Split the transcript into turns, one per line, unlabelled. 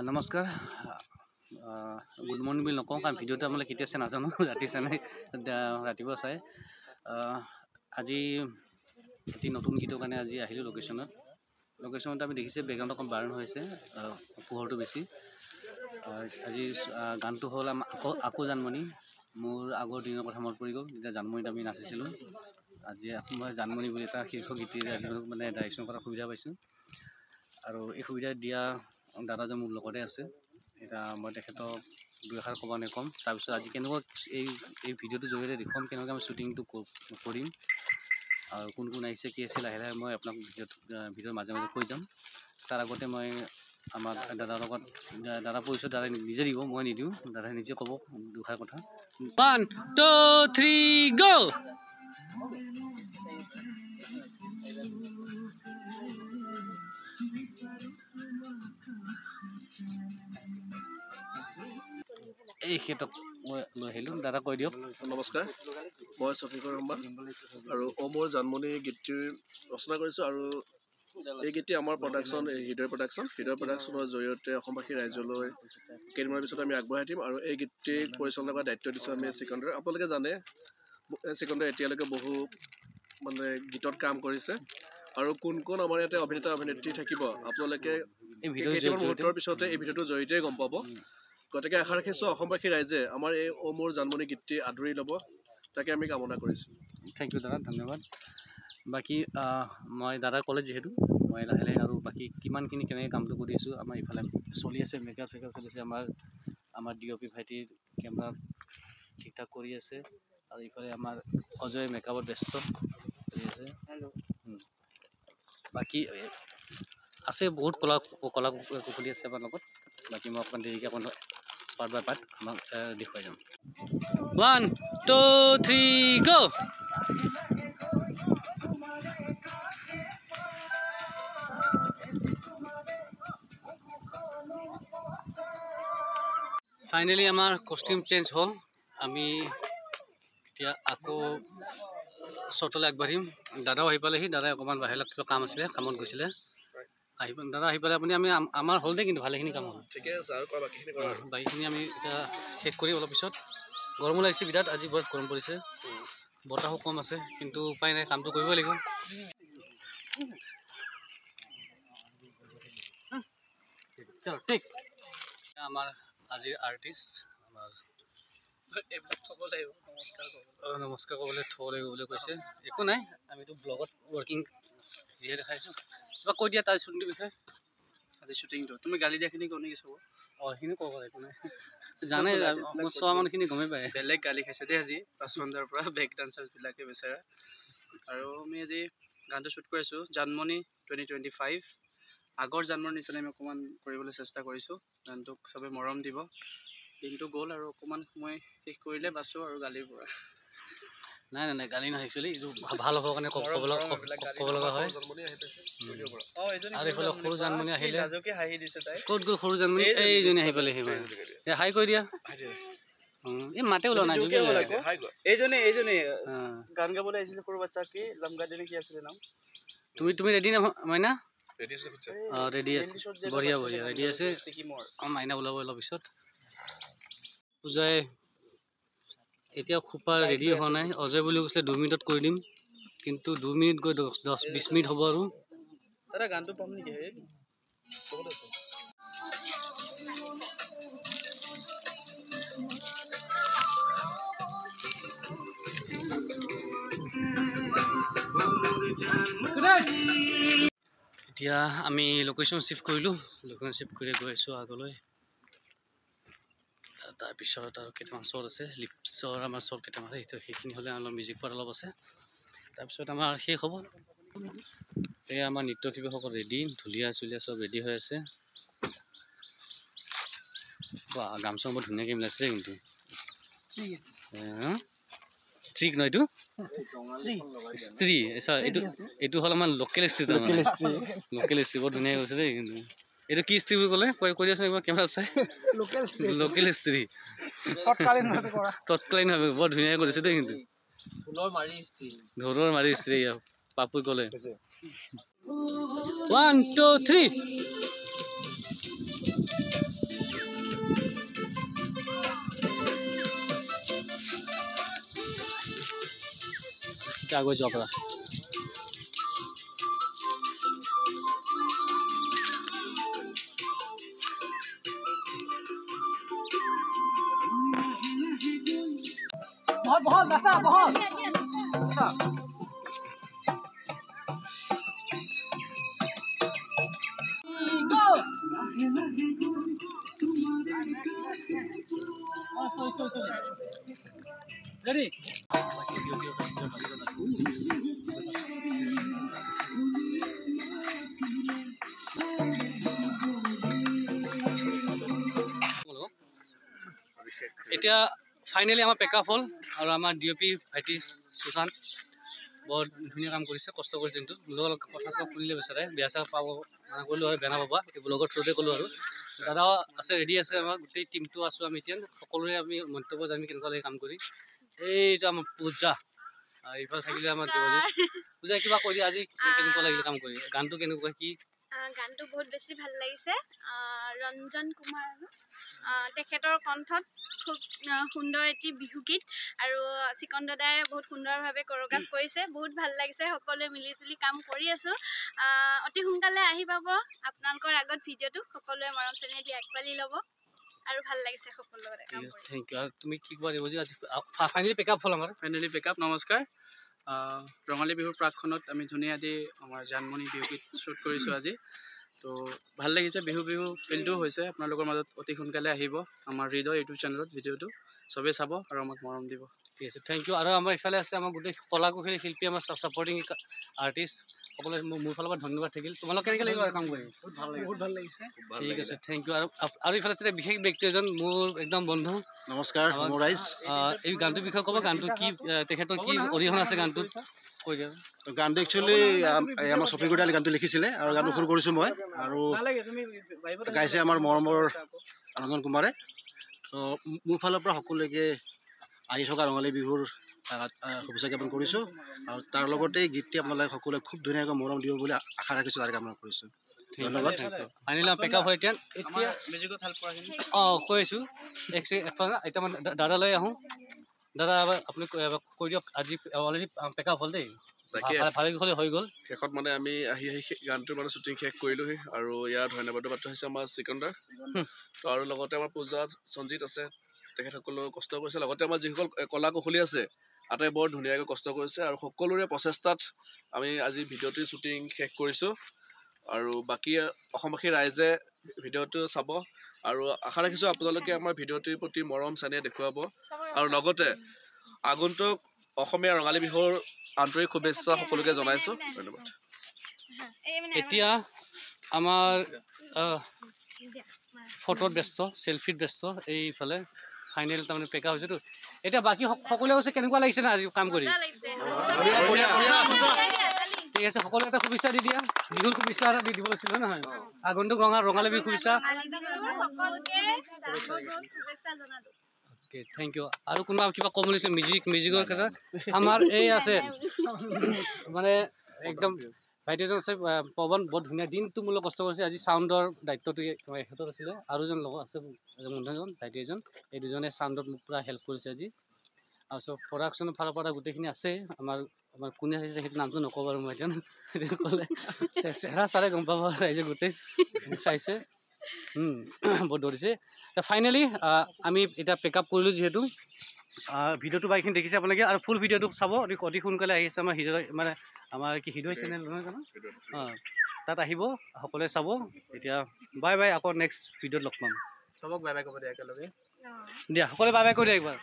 নমস্কাৰ good morning বুলি নকওঁ কাৰণ ভিডিঅ'টো আপোনালোকে কেতিয়া চাই নাজানো ৰাতি চাই নাই ৰাতিপুৱা চাই আজি এটি নতুন গীতৰ কাৰণে আজি আহিলোঁ লোকেশ্যনত আমি দেখিছে বেকগ্ৰাউণ্ড অকণ বাৰ্ণ হৈছে পোহৰটো বেছি আজি গানটো হ'ল আকৌ জানমণি মোৰ আগৰ দিনৰ কথা মনত পৰি গ'ল যেতিয়া জানমণিত আমি নাচিছিলোঁ আজি মই জানমণি বুলি এটা শীৰ্ষক গীতেৰে আজি মানে ডাইৰেকশ্যন কৰাৰ সুবিধা পাইছোঁ আৰু এই সুবিধা দিয়া দাদাজন মোৰ লগতে আছে এটা মই তেখেতক দুই এষাৰ ক'ব নে ক'ম তাৰপিছত আজি কেনেকুৱা এই ভিডিঅ'টোৰ জৰিয়তে দেখুৱাম কেনেকৈ আমি শ্বুটিংটো কৰিম আৰু কোন কোন আহিছে কি আছে লাহে লাহে মই আপোনাক ভিডিঅ'ৰ মাজে মাজে কৈ যাম তাৰ আগতে মই আমাৰ দাদাৰ লগত দাদা পৰিচয় দাদাই নিজে দিব মই নিদিওঁ দাদাই নিজে ক'ব দুষাৰ কথা 1 2 3 গো এই ক্ষেত্ৰত মই লৈ আহিলোঁ দাদা কৈ দিয়ক
নমস্কাৰ মই শফিকুৰ ৰহমান আৰু মোৰ জানমণি গীতটি ৰচনা কৰিছোঁ আৰু এই গীতটি আমাৰ প্ৰডাকশ্যন হৃদয় প্ৰডাকশ্যনৰ জৰিয়তে অসমবাসী ৰাইজলৈ কেইদিনমানৰ পিছত আমি আগবঢ়াই দিম আৰু এই গীতটি পৰিচালনা কৰাৰ দায়িত্ব দিছোঁ আমি চিকন্দৰ আপোনালোকে জানে চিকন্দৰ এতিয়ালৈকে বহু মানে গীতত কাম কৰিছে আৰু কোন কোন আমাৰ ইয়াতে অভিনেতা অভিনেত্ৰী থাকিব আপোনালোকে এই মুহূৰ্তৰ পিছতে এই ভিডিঅ'টোৰ জৰিয়তে গম পাব গতিকে আশা ৰাখিছোঁ অসমবাসী ৰাইজে আমাৰ এই মোৰ জানমণি গীতটি আদৰি ল'ব তাকে আমি কামনা কৰিছোঁ
থেংক ইউ দাদা ধন্যবাদ বাকী মই দাদা ক'লে যিহেতু মই লাহে লাহে আৰু বাকী কিমানখিনি কেনেকৈ কামটো কৰি আছোঁ আমাৰ ইফালে চলি আছে মেকআপ চেকআপ চলিছে আমাৰ DOP ভাইটিৰ কেমেৰা ঠিক ঠাক কৰি আছে আৰু ইফালে আমাৰ অজয় মেকআপত ব্যস্ত কৰি আছে বাকী আছে বহুত কলা কুশলী আছে আমাৰ লগত বাকী মই অকণমান দেৰিকৈ অকণ পাৰ্ট বাই পাৰ্ট আমাক দেখুৱাই যাম 1 2 3 গো ফাইনেলি আমাৰ কষ্টিউম চেঞ্জ হ'ল আমি এতিয়া আকৌ শ্বটলৈ আগবাঢ়িম দাদাও আহি পালেহি দাদাই অকণমান বাহিৰত কিবা কাম আছিলে কামত গৈছিলে দাদা আহি পালে আপুনি আমি আমাৰ হ'ল দেই কিন্তু ভালেখিনি কাম হ'ল
ঠিকে আছে আৰু
বাকীখিনি আমি এতিয়া শেষ কৰি অলপ পিছত গৰমো লাগিছে বিৰাট আজি বহুত গৰম পৰিছে বতাহো কম আছে কিন্তু উপায় নাই কামটো কৰিবই লাগিব ঠিক আমাৰ আজিৰ আৰ্টিষ্ট আমাৰ নমস্কাৰ ক'বলৈ থ'ব লাগিব বুলি কৈছে একো নাই আমিতো ব্লগত ৱৰ্কিং যিহে দেখাইছোঁ কিবা কৈ দিয়া তাৰ শ্বুটিংটোৰ বিষয়ে আজি শ্বুটিংটো তুমি গালি দিয়াখিনি ক'ব নেকি চাব সেইখিনি ক'ব একো নাই জানে মোৰ চোৱা মানুহখিনি গমেই পায় বেলেগ গালি খাইছে দেই আজি 5 ঘণ্টাৰ পৰা বেক ডান্সাৰ্ছবিলাকে বেচেৰা আৰু আমি আজি গানটো শ্বুট কৰিছোঁ জানমণি 2025 আগৰ জানমণিৰ নিচিনা আমি অকণমান কৰিবলৈ চেষ্টা কৰিছোঁ গানটোক চবে মৰম দিব দিনটো গ'ল আৰু অকণমান সময় শেষ কৰিলে বাছোঁ আৰু গালিৰ পৰা নাই গালি নহয় একচুৱেলি এইটো ভাল হ'বৰ কাৰণে ক'ব লগা হয় আৰু এইফালে সৰু জানমণি আহিলে ক'ত গ'ল সৰু জানমণি এইজনী আহি পালে হাই কৰি দিয়া এই মাতে ওলোৱা নাই এইজনী গান গাবলৈ আহিছিলে সৰু বাচ্চা কি লমগাদিনী কি আছিলে নাম তুমি ৰেডি না মাইনা ৰেডি আছে বঢ়িয়া ৰেডি আছে মাইনা ওলাব অলপ পিছত পূজাই এতিয়া খোপা ৰেডি হোৱা নাই অজয় বুলি কৈছিলে 2 মিনিটত কৰি দিম কিন্তু 2 মিনিট গৈ 10-20 মিনিট হ'ব আৰু দাদা গানটো পাম নেকি এতিয়া আমি লোকেশ্যন শ্বিফ্ট কৰিলোঁ লোকেশ্যন শ্বিফ্ট কৰি গৈ আছোঁ আগলৈ তাৰপিছত আৰু কেইটামান শ্বট আছে লিপছৰ আমাৰ শ্বট কেইটামান আছে সেইখিনি হ'লে অলপ মিউজিক পাৰ্ট অলপ আছে তাৰপিছত আমাৰ শেষ হ'ব এয়া আমাৰ নৃত্যশিল্পীসকল ৰেডি ঢুলীয়া চুলীয়া চব ৰেডি হৈ আছে বা গামছা বৰ ধুনীয়াকৈ মিলাইছে কিন্তু ঠিক ন এইটো স্ত্ৰী এইটো হ'ল আমাৰ লোকেল স্ত্ৰী তাৰমানে লোকেল স্ত্ৰী বৰ ধুনীয়াকৈ কৈছে দেই কিন্তু এইটো কি স্ত্ৰী বুলি ক'লে কৈ দিয়াচোন একবাৰ কেমেৰা চাই লোকেল স্ত্ৰী তৎকালীনভাৱে বৰ ধুনীয়াকৈ কৰিছে দেই কিন্তু ঢোলৰ মাৰি স্ত্ৰী পাপুই ক'লে 1 2 3 এতিয়া আগুৱাই যাব পাৰা। बहुत बसा बहुत बसा गो रेडी এতিয়া ফাইনেলি আমাৰ পেকআপ হ'ল আৰু আমাৰ ডিঅ'পি ভাইটি সুশান্ত বৰ ধুনীয়া কাম কৰিছে, কষ্ট কৰিছে। কিন্তু মোৰ লগত কথা চথা শুনিলে বিচাৰে বেয়া চেয়া পাব কৰিলোঁ আৰু বেয়া নাপাবা, এই ব্লগৰ থ্ৰুতে ক'লোঁ আৰু দাদাও আছে ৰেডি আছে, আমাৰ গোটেই টিমটো আছোঁ আমি এতিয়া সকলোৰে আমি মন্তব্য জানি কেনেকুৱা লাগে কাম কৰি। এইটো আমাৰ পূজা এইফালে থাকিলে আমাৰ পূজা কিবা কৈ দিয়া আজি কেনেকুৱা লাগিলে কাম কৰি, গানটো কেনেকুৱা কি?
গানটো বহুত বেছি ভাল লাগিছে। ৰঞ্জন কুমাৰ তেখেতৰ কণ্ঠত খুব সুন্দৰ এটি বিহুগীত আৰু চিকন দাদাই বহুত সুন্দৰভাৱে কোৰিঅগ্ৰাফ কৰিছে, বহুত ভাল লাগিছে। সকলোৱে মিলি জুলি কাম কৰি আছোঁ। অতি সোনকালে আহি পাব আপোনালোকৰ আগত ভিডিঅ'টো, সকলোৱে মৰম চেনেহ দি আঁকোৱালি ল'ব আৰু ভাল লাগিছে সকলোৰে লগত কাম কৰি।
Thank you. আৰু তুমি কি ক'ব লাগিব যে আজি ফাইনেলি পেকআপ হ'ল আমাৰ?
ফাইনেলি পেকআপ। নমস্কাৰ। ৰঙালী বিহুৰ প্ৰাকখনত আমি ধুনীয়া দি আমাৰ জানমণি বিহুগীত শ্বুট কৰিছোঁ আজি। তো ভাল লাগিছে, বিহু ফিল্ডটো হৈছে আপোনালোকৰ মাজত। অতি সোনকালে আহিব আমাৰ হৃদয় ইউটিউব চেনেলত ভিডিঅ'টো, চবেই চাব আৰু আমাক মৰম দিব।
ঠিক আছে, থেংক ইউ। আৰু আমাৰ ইফালে আছে আমাৰ গোটেই কলাকুশলী শিল্পী, আমাৰ ছাপৰ্টিং আৰ্টিষ্ট সকলোৱে মোৰ ফালৰ পৰা ধন্যবাদ থাকিল। তোমালোক কেনেকৈ লাগিব কাম কৰি?
বহুত ভাল লাগিছে।
ঠিক আছে, থেংক ইউ। আৰু ইফালে আছে বিশেষ ব্যক্তি এজন মোৰ একদম বন্ধু।
নমস্কাৰ সমৰাইজ।
এই গানটোৰ বিষয়ে ক'ব, গানটো কি তেখেতৰ কি অৰিহণা আছে গানটোত কৈ দিয়া।
গানটো একচুৱেলি আমাৰ ছফিকুৰ দালে গানটো লিখিছিলে আৰু গানটো সুৰ কৰিছোঁ মই, আৰু গাইছে আমাৰ মৰমৰ ৰঞ্জন কুমাৰে। তো মোৰ ফালৰ পৰা সকলোকে আহি থকা ৰঙালী বিহুৰ শুভেচ্ছা জ্ঞাপন কৰিছোঁ, আৰু তাৰ লগতে গীতটি আপোনালোকে সকলোৱে খুব ধুনীয়াকৈ মৰম দিব বুলি আশা ৰাখিছোঁ, তাৰে কামনা কৰিছোঁ। ধন্যবাদ।
ফাইনেলি পেকআপ হয় এতিয়া কৈ আছোঁ এতিয়া মই দাদালৈ আহোঁ। দাদা আপুনি কৈ দিয়ক, আজি অলৰেডি পেকআপ হ'ল দেই, ভালে কুশলে হৈ গ'ল।
শেষত মানে আমি আহি গানটোৰ মানে শ্বুটিং শেষ কৰিলোঁহি, আৰু ইয়াৰ ধন্যবাদৰ পাত্ৰ হৈছে আমাৰ চিকন্দা। তো আৰু লগতে আমাৰ পূজা সঞ্জিত আছে, তেখেতসকলেও কষ্ট কৰিছে। লগতে আমাৰ যিসকল কলা কুশলী আছে আটাই বৰ ধুনীয়াকৈ কষ্ট কৰিছে, আৰু সকলোৰে প্ৰচেষ্টাত আমি আজি ভিডিঅ'টিৰ শ্বুটিং শেষ কৰিছোঁ। আৰু বাকী অসমবাসী ৰাইজে ভিডিঅ'টো চাব, আৰু আশা ৰাখিছোঁ আপোনালোকে আমাৰ ভিডিঅ'টিৰ প্ৰতি মৰম চেনেহ দেখুৱাব, আৰু লগতে আগন্তুক অসমীয়া ৰঙালী বিহুৰ আন্তৰিক শুভেচ্ছা সকলোকে জনাইছোঁ। ধন্যবাদ।
এতিয়া আমাৰ ফটোত ব্যস্ত, চেলফিত ব্যস্ত এইফালে। ফাইনেল তাৰমানে পেকআপ হৈছেতো। এতিয়া বাকী সকলোৱে কৈছে কেনেকুৱা লাগিছে না আজি কাম কৰি? ঠিক আছে, সকলোৱে এটা শুভেচ্ছা দি দিয়া, বিহুৰ শুভেচ্ছা এটা দি দিব লাগিছিল নহয়? আগন্তুক ৰঙালী বিহুৰ শুভেচ্ছা। Okay, thank you. আৰু কোনোবা কিবা ক'ব লাগিছিল মিউজিকৰ ক্ষেত্ৰত? আমাৰ এই আছে মানে একদম ভাইটি এজন আছে পৱন, বৰ ধুনীয়া দিনটো মোৰ লগত কষ্ট কৰিছে। আজি চাউণ্ডৰ দায়িত্বটো এখেতৰ আছিলে, আৰু এজন লগত আছে বন্ধুজন ভাইটি এজন, এই দুজনে চাউণ্ডত মোক পূৰা হেল্প কৰিছে আজি। আৰু চব প্ৰডাকশ্যনৰ ফালৰ পৰা গোটেইখিনি আছে। আমাৰ কোনে চাইছে সেইটো নামটো নকওঁ বাৰু মই এতিয়া, ক'লে চেহেৰা চালে গম পাব, ৰাইজে গোটেই চাইছে, বহুত ধৰিছে। ফাইনেলি আমি এতিয়া পেকআপ কৰিলোঁ যিহেতু, ভিডিঅ'টো বা এইখিনি দেখিছে আপোনালোকে, আৰু ফুল ভিডিঅ'টো চাব অতি সোনকালে আহি আছে আমাৰ হৃদয়, মানে আমাৰ কি হৃদয় চেনেল নহয় জানো? তাত আহিব, সকলোৱে চাব। এতিয়া বাই বাই, আকৌ নেক্সট ভিডিঅ'ত লগ পাম।
চবক বাই বাই ক'ব দিয়া একেলগে।
দিয়া সকলোৱে বাই বাই কৈ দিয়া একবাৰ।